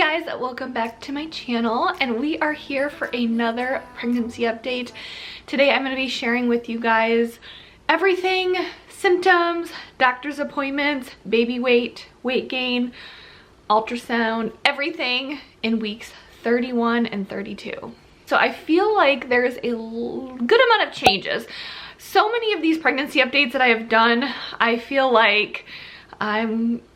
guys, welcome back to my channel, and we are here for another pregnancy update. Today I'm going to be sharing with you guys everything, symptoms, doctor's appointments, baby weight, weight gain, ultrasound, everything in weeks 31 and 32. So I feel like there's a good amount of changes. So many of these pregnancy updates that I have done, I feel like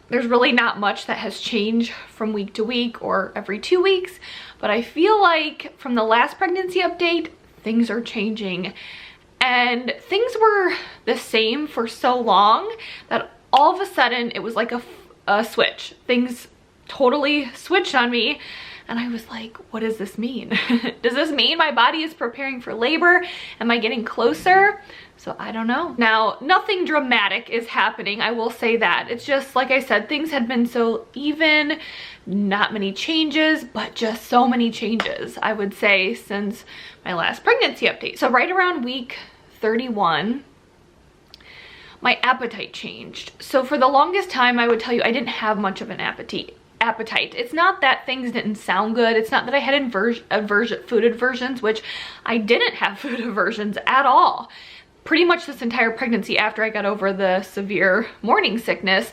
there's really not much that has changed from week to week or every 2 weeks, but I feel like from the last pregnancy update, things are changing. And things were the same for so long that all of a sudden it was like a switch. Things totally switched on me. And I was like, what does this mean? Does this mean my body is preparing for labor? Am I getting closer? So I don't know. Now, nothing dramatic is happening, I will say that. It's just, like I said, things had been so even, not many changes, but just so many changes, I would say, since my last pregnancy update. So right around week 31, my appetite changed. So for the longest time, I would tell you I didn't have much of an appetite. It's not that things didn't sound good. It's not that I had food aversions, which I didn't have food aversions at all. Pretty much this entire pregnancy, after I got over the severe morning sickness,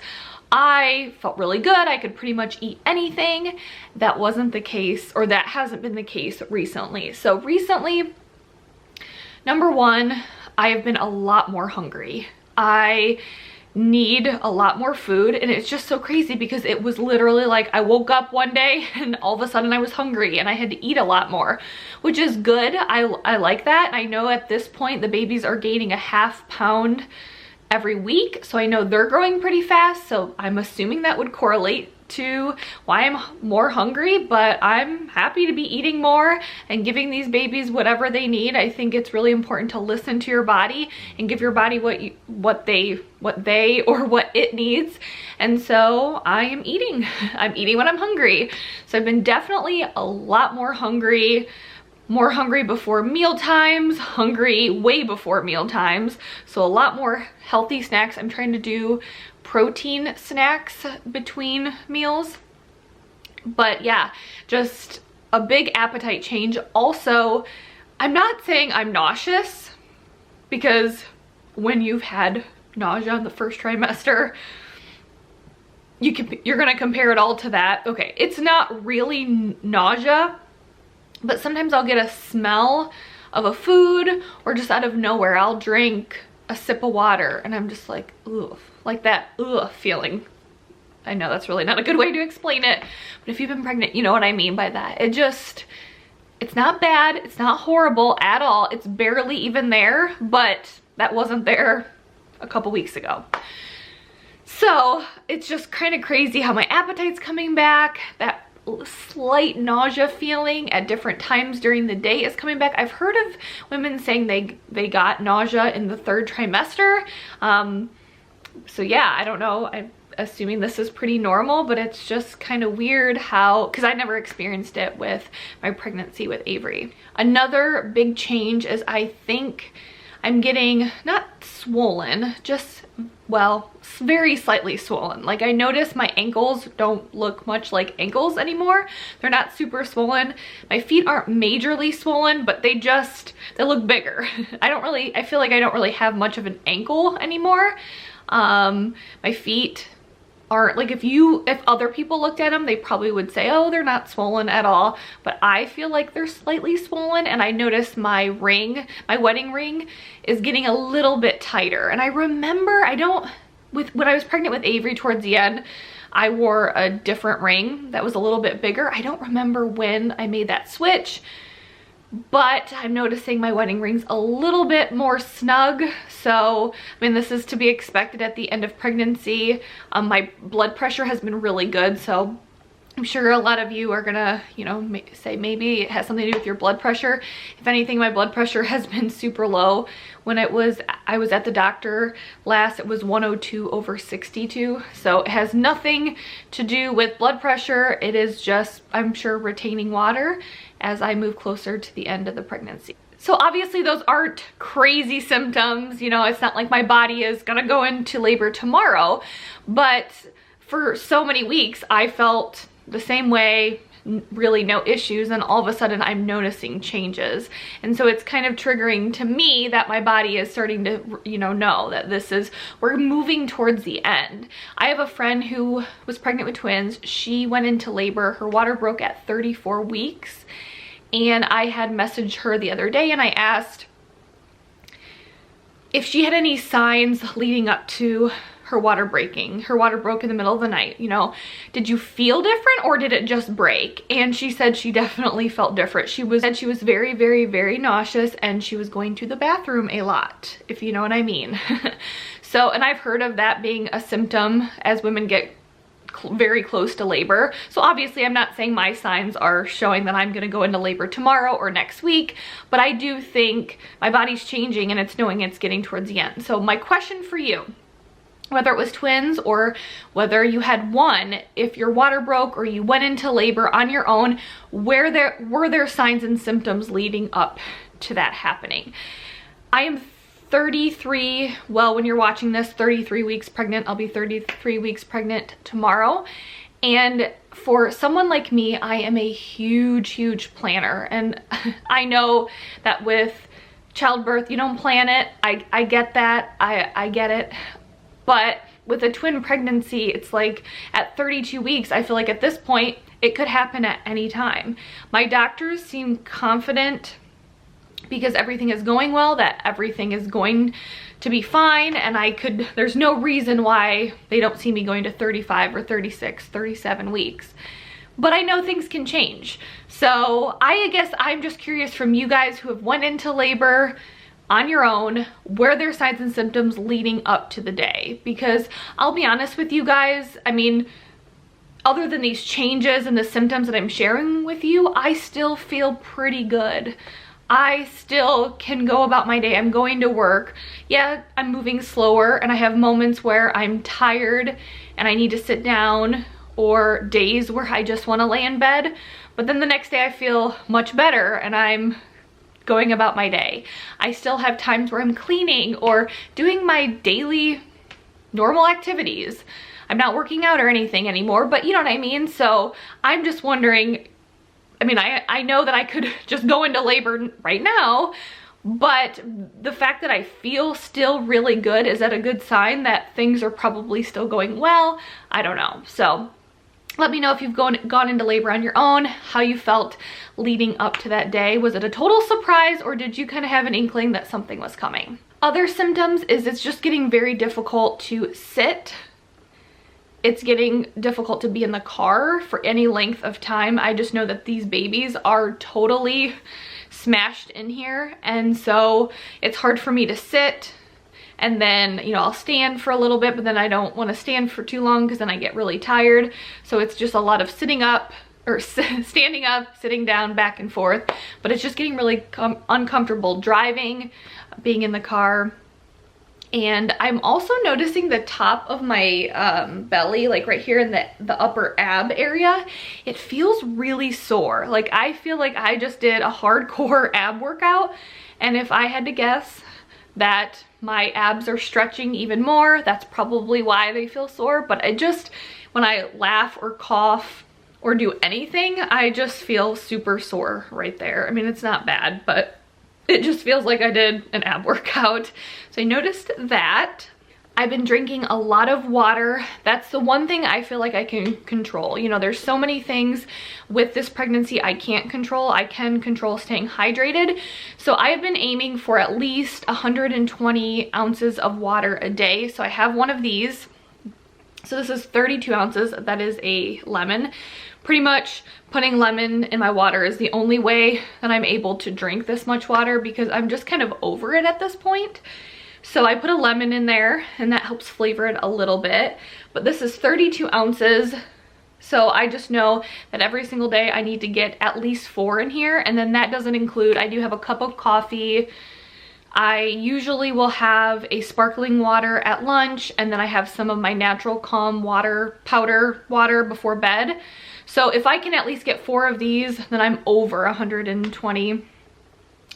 I felt really good. I could pretty much eat anything. That wasn't the case, or that hasn't been the case recently. So recently, number one, I have been a lot more hungry. I need a lot more food, and it's just so crazy because it was literally like I woke up one day and all of a sudden I was hungry and I had to eat a lot more, which is good. I like that. I know at this point the babies are gaining a ½ pound every week, so I know they're growing pretty fast, so I'm assuming that would correlate to why I'm more hungry, but I'm happy to be eating more and giving these babies whatever they need. I think it's really important to listen to your body and give your body what it needs. And so I am eating. I'm eating when I'm hungry. So I've been definitely a lot more hungry before meal times, hungry way before meal times. So a lot more healthy snacks. I'm trying to do protein snacks between meals. But yeah, just a big appetite change. Also, I'm not saying I'm nauseous, because when you've had nausea in the first trimester, you're gonna compare it all to that. Okay, it's not really nausea, but sometimes I'll get a smell of a food, or just out of nowhere I'll drink a sip of water and I'm just like, ugh, like that ugh feeling. I know that's really not a good way to explain it, but if you've been pregnant, you know what I mean by that. It's not bad, it's not horrible at all, it's barely even there, but that wasn't there a couple weeks ago. So it's just kind of crazy how my appetite's coming back. That slight nausea feeling at different times during the day is coming back. I've heard of women saying they got nausea in the 3rd trimester. So yeah, I don't know. I'm assuming this is pretty normal, but it's just kind of weird how, because I never experienced it with my pregnancy with Avery. Another big change is I think I'm getting, not swollen, just, well, very slightly swollen. Like I notice my ankles don't look much like ankles anymore. They're not super swollen. My feet aren't majorly swollen, but they look bigger. I feel like I don't really have much of an ankle anymore. My feet aren't, like if other people looked at them, they probably would say, oh, they're not swollen at all, but I feel like they're slightly swollen. And I noticed my wedding ring is getting a little bit tighter. And I remember, when I was pregnant with Avery towards the end, I wore a different ring that was a little bit bigger. I don't remember when I made that switch, but I'm noticing my wedding ring's a little bit more snug. So, I mean, this is to be expected at the end of pregnancy. My blood pressure has been really good, so I'm sure a lot of you are gonna, say maybe it has something to do with your blood pressure. If anything, my blood pressure has been super low. When I was at the doctor last, it was 102/62. So it has nothing to do with blood pressure. It is just, I'm sure, retaining water as I move closer to the end of the pregnancy. So obviously those aren't crazy symptoms. It's not like my body is gonna go into labor tomorrow, but for so many weeks I felt the same way, really no issues, and all of a sudden I'm noticing changes. And so it's kind of triggering to me that my body is starting to, you know that we're moving towards the end. I have a friend who was pregnant with twins. She went into labor. Her water broke at 34 weeks. And I had messaged her the other day and I asked if she had any signs leading up to her water breaking. Her water broke in the middle of the night, you know. Did you feel different or did it just break? And she said she definitely felt different. She said she was very, very, very nauseous and she was going to the bathroom a lot, if you know what I mean. So, and I've heard of that being a symptom as women get very close to labor. So obviously I'm not saying my signs are showing that I'm going to go into labor tomorrow or next week, but I do think my body's changing and it's knowing it's getting towards the end. So my question for you, whether it was twins or whether you had one, if your water broke or you went into labor on your own, were there signs and symptoms leading up to that happening? I am 33, well, when you're watching this, 33 weeks pregnant. I'll be 33 weeks pregnant tomorrow. And for someone like me, I am a huge, huge planner. And I know that with childbirth, you don't plan it. I get that. I get it. But with a twin pregnancy, it's like at 32 weeks, I feel like at this point, it could happen at any time. My doctors seem confident because everything is going well, that everything is going to be fine, and there's no reason why they don't see me going to 35 or 36, 37 weeks. But I know things can change. So I guess I'm just curious from you guys who have went into labor on your own, were there signs and symptoms leading up to the day? Because I'll be honest with you guys, I mean, other than these changes and the symptoms that I'm sharing with you, I still feel pretty good. I still can go about my day. I'm going to work. Yeah, I'm moving slower and I have moments where I'm tired and I need to sit down, or days where I just want to lay in bed. But then the next day I feel much better and I'm going about my day. I still have times where I'm cleaning or doing my daily normal activities. I'm not working out or anything anymore, but you know what I mean? So I'm just wondering, I mean, I know that I could just go into labor right now, but the fact that I feel still really good, is that a good sign that things are probably still going well? I don't know. So let me know if you've gone into labor on your own, how you felt leading up to that day. Was it a total surprise or did you kind of have an inkling that something was coming? Other symptoms is it's just getting very difficult to sit. It's getting difficult to be in the car for any length of time. I just know that these babies are totally smashed in here. And so it's hard for me to sit. And then, you know, I'll stand for a little bit, but then I don't want to stand for too long because then I get really tired. So it's just a lot of sitting up or standing up, sitting down, back and forth. But it's just getting really uncomfortable driving, being in the car. And I'm also noticing the top of my belly, like right here in the upper ab area, it feels really sore. Like I feel like I just did a hardcore ab workout. And if I had to guess that my abs are stretching even more, that's probably why they feel sore. But I just, when I laugh or cough or do anything, I just feel super sore right there. I mean, it's not bad, but it just feels like I did an ab workout. So I noticed that. I've been drinking a lot of water. That's the one thing I feel like I can control. You know, there's so many things with this pregnancy I can't control. I can control staying hydrated. So I've been aiming for at least 120 ounces of water a day. So I have one of these. So this is 32 ounces. That is a lemon. Pretty much putting lemon in my water is the only way that I'm able to drink this much water because I'm just kind of over it at this point. So I put a lemon in there and that helps flavor it a little bit. But this is 32 ounces. So I just know that every single day I need to get at least 4 in here. And then that doesn't include, I do have a cup of coffee. I usually will have a sparkling water at lunch. And then I have some of my natural calm water, powder water before bed. So if I can at least get 4 of these, then I'm over 120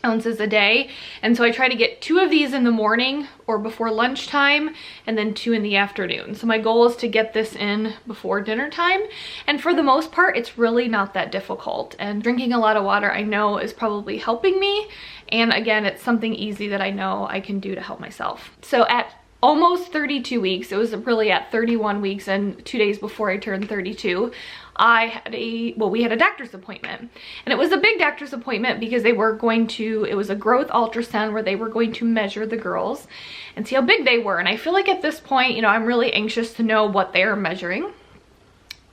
ounces a day. And so I try to get 2 of these in the morning or before lunchtime, and then 2 in the afternoon. So my goal is to get this in before dinner time. And for the most part, it's really not that difficult. And drinking a lot of water, I know, is probably helping me. And again, it's something easy that I know I can do to help myself. So at almost 32 weeks, it was really at 31 weeks and 2 days before I turned 32, I had we had a doctor's appointment. And it was a big doctor's appointment because it was a growth ultrasound where they were going to measure the girls and see how big they were. And I feel like at this point, you know, I'm really anxious to know what they are measuring.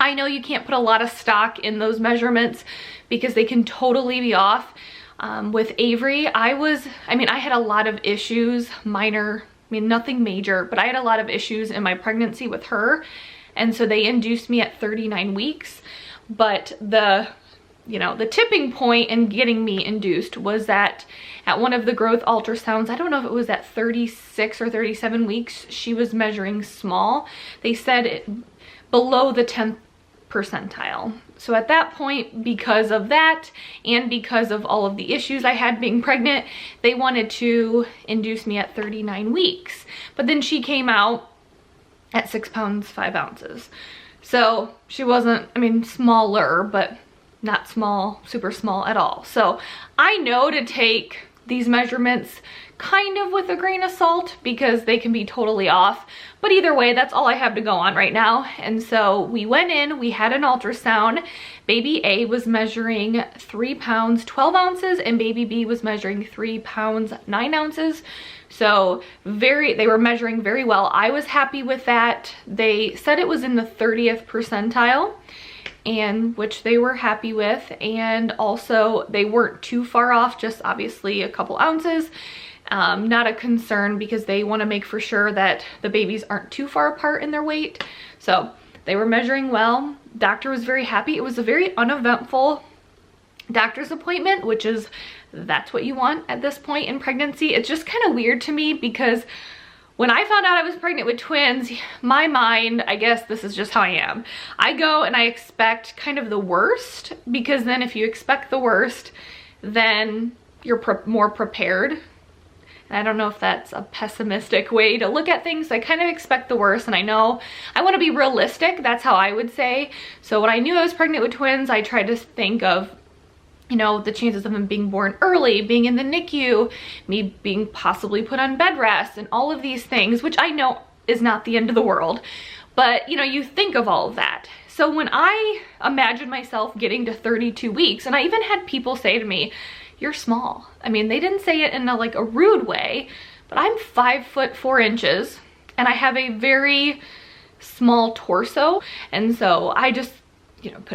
I know you can't put a lot of stock in those measurements because they can totally be off. With Avery, I had a lot of issues, nothing major, but I had a lot of issues in my pregnancy with her. And so they induced me at 39 weeks. But the tipping point in getting me induced was that at one of the growth ultrasounds, I don't know if it was at 36 or 37 weeks, she was measuring small. They said below the 10th percentile. So at that point, because of that and because of all of the issues I had being pregnant, they wanted to induce me at 39 weeks. But then she came out at 6 pounds, 5 ounces. So she wasn't, smaller, but not small, super small at all. So I know to take these measurements kind of with a grain of salt because they can be totally off. But either way, that's all I have to go on right now. And so we went in, we had an ultrasound. Baby A was measuring 3 pounds, 12 ounces, and baby B was measuring 3 pounds, 9 ounces. So they were measuring very well. I was happy with that. They said it was in the 30th percentile, and which they were happy with. And also they weren't too far off, just obviously a couple ounces. Not a concern because they want to make for sure that the babies aren't too far apart in their weight. So they were measuring well. Doctor was very happy. It was a very uneventful doctor's appointment, which is, that's what you want at this point in pregnancy. It's just kind of weird to me because when I found out I was pregnant with twins, my mind, I guess this is just how I am. I go and I expect kind of the worst, because then if you expect the worst, then you're more prepared. And I don't know if that's a pessimistic way to look at things. I kind of expect the worst, and I know I want to be realistic. That's how I would say. So when I knew I was pregnant with twins, I tried to think of, the chances of them being born early, being in the NICU, me being possibly put on bed rest, and all of these things, which I know is not the end of the world. But, you think of all of that. So when I imagined myself getting to 32 weeks, and I even had people say to me, "You're small." They didn't say it in a rude way, but I'm 5'4" and I have a very small torso. And so I just,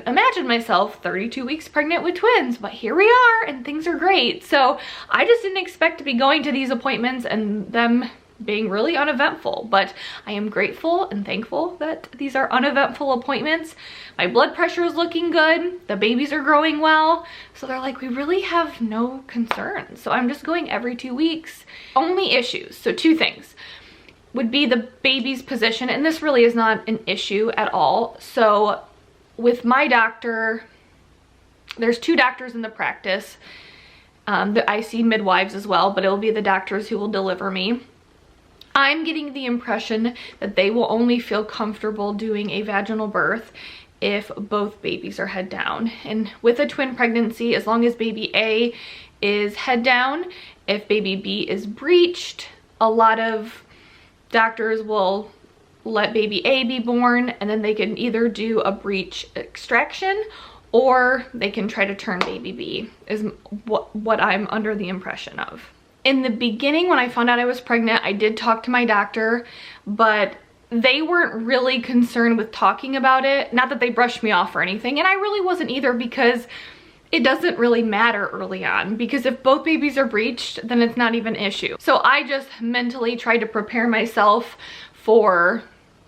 imagine myself 32 weeks pregnant with twins, but here we are and things are great. So I just didn't expect to be going to these appointments and them being really uneventful, but I am grateful and thankful that these are uneventful appointments. My blood pressure is looking good. The babies are growing well. So they're like, we really have no concerns. So I'm just going every 2 weeks. Only issues, so 2 things, would be the baby's position. And this really is not an issue at all. So with my doctor, there's 2 doctors in the practice. I see midwives as well, but it'll be the doctors who will deliver me. I'm getting the impression that they will only feel comfortable doing a vaginal birth if both babies are head down. And with a twin pregnancy, as long as baby A is head down, if baby B is breached, a lot of doctors will let baby A be born, and then they can either do a breech extraction or they can try to turn baby B, is what I'm under the impression of. In the beginning, when I found out I was pregnant, I did talk to my doctor, but they weren't really concerned with talking about it. Not that they brushed me off or anything, and I really wasn't either, because it doesn't really matter early on, because if both babies are breached, then it's not even an issue. So I just mentally tried to prepare myself for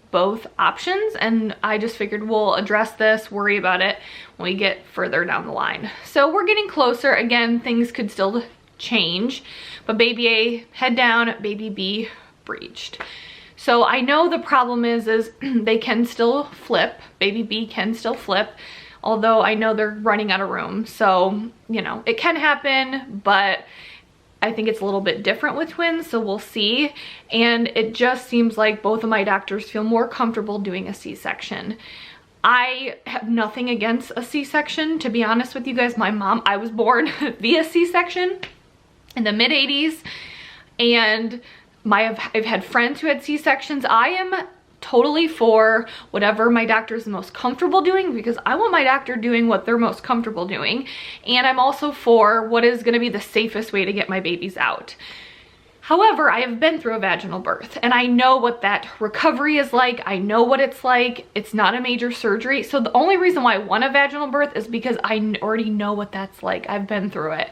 both options, and I just figured we'll address this, worry about it when we get further down the line. So we're getting closer. Again, things could still change, but baby A head down, baby B breached. So I know the problem is they can still flip. Baby B can still flip, although I know they're running out of room. So, it can happen, but I think it's a little bit different with twins, so we'll see. And it just seems like both of my doctors feel more comfortable doing a C-section. I have nothing against a C-section, to be honest with you guys. My mom, I was born via C-section in the mid-80s, and I've had friends who had C-sections. I am totally for whatever my doctor is most comfortable doing, because I want my doctor doing what they're most comfortable doing. And I'm also for what is going to be the safest way to get my babies out. However, I have been through a vaginal birth, and I know what that recovery is like. I know what it's like. It's not a major surgery. So the only reason why I want a vaginal birth is because I already know what that's like. I've been through it.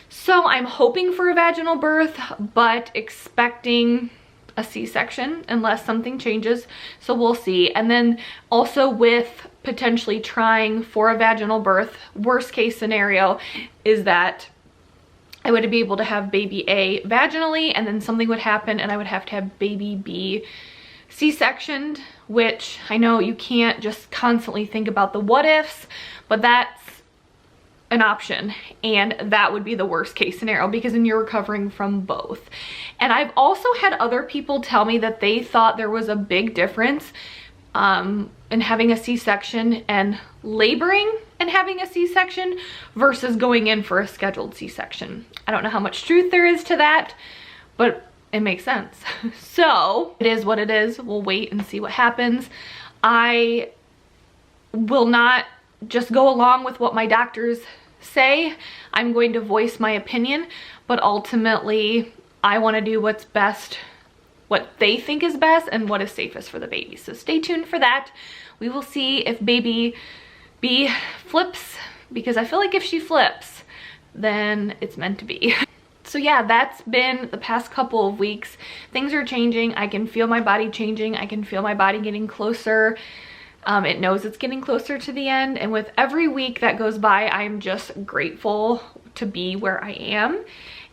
So I'm hoping for a vaginal birth, but expecting a C-section unless something changes. So we'll see. And then also with potentially trying for a vaginal birth, worst case scenario is that I would be able to have baby A vaginally, and then something would happen and I would have to have baby B C-sectioned, which I know you can't just constantly think about the what ifs, but that's an option, and that would be the worst case scenario because then you're recovering from both. And I've also had other people tell me that they thought there was a big difference in having a C-section and laboring and having a C-section versus going in for a scheduled C-section. I don't know how much truth there is to that, but it makes sense. So it is what it is. We'll wait and see what happens. I will not just go along with what my doctors say. I'm going to voice my opinion, but ultimately I want to do what's best, what they think is best, and what is safest for the baby. So stay tuned for that. We will see if baby B flips, because I feel like if she flips, then it's meant to be. So yeah, that's been the past couple of weeks. Things are changing. I can feel my body changing. I can feel my body getting closer. It knows it's getting closer to the end, and with every week that goes by, I'm just grateful to be where I am.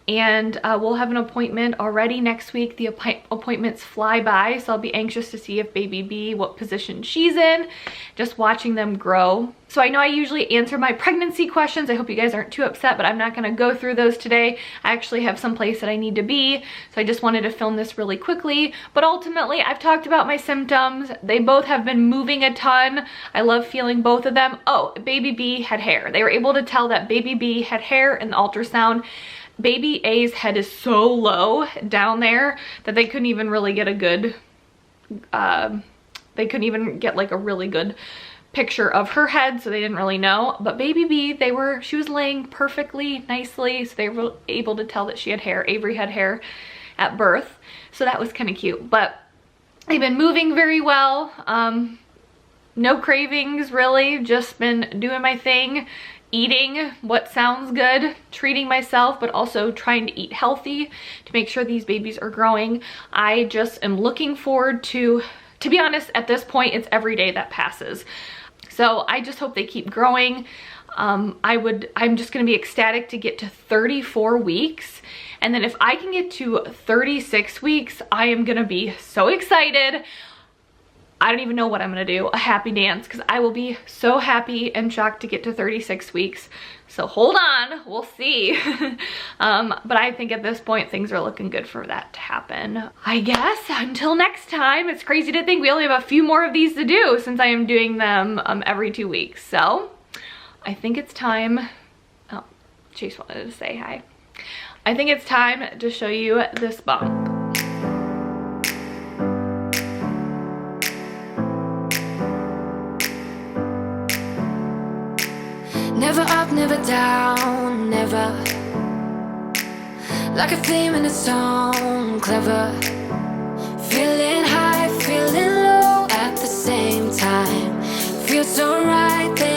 And we'll have an appointment already next week. The appointments fly by, so I'll be anxious to see if baby B, what position she's in, just watching them grow. So I know I usually answer my pregnancy questions. I hope you guys aren't too upset, but I'm not gonna go through those today. I actually have some place that I need to be, so I just wanted to film this really quickly. But ultimately, I've talked about my symptoms. They both have been moving a ton. I love feeling both of them. Oh, baby B had hair. They were able to tell that baby B had hair in the ultrasound. Baby A's head is so low down there that they couldn't even really get a good, they couldn't even get like a really good picture of her head, so they didn't really know. But baby B, she was laying perfectly nicely, so they were able to tell that she had hair. Avery had hair at birth, so that was kind of cute. But they've been moving very well. No cravings really, just been doing my thing. Eating what sounds good, treating myself, but also trying to eat healthy to make sure these babies are growing. I just am looking forward to be honest, at this point, it's every day that passes. So I just hope they keep growing. I'm just gonna be ecstatic to get to 34 weeks. And then if I can get to 36 weeks, I am gonna be so excited. I don't even know what I'm gonna do, a happy dance, because I will be so happy and shocked to get to 36 weeks. So hold on, we'll see. But I think at this point, things are looking good for that to happen. I guess until next time, it's crazy to think we only have a few more of these to do since I am doing them every 2 weeks. So I think it's time, oh, Chase wanted to say hi. I think it's time to show you this bump. Never up, never down, never. Like a theme in a song, clever. Feeling high, feeling low at the same time. Feels so right there.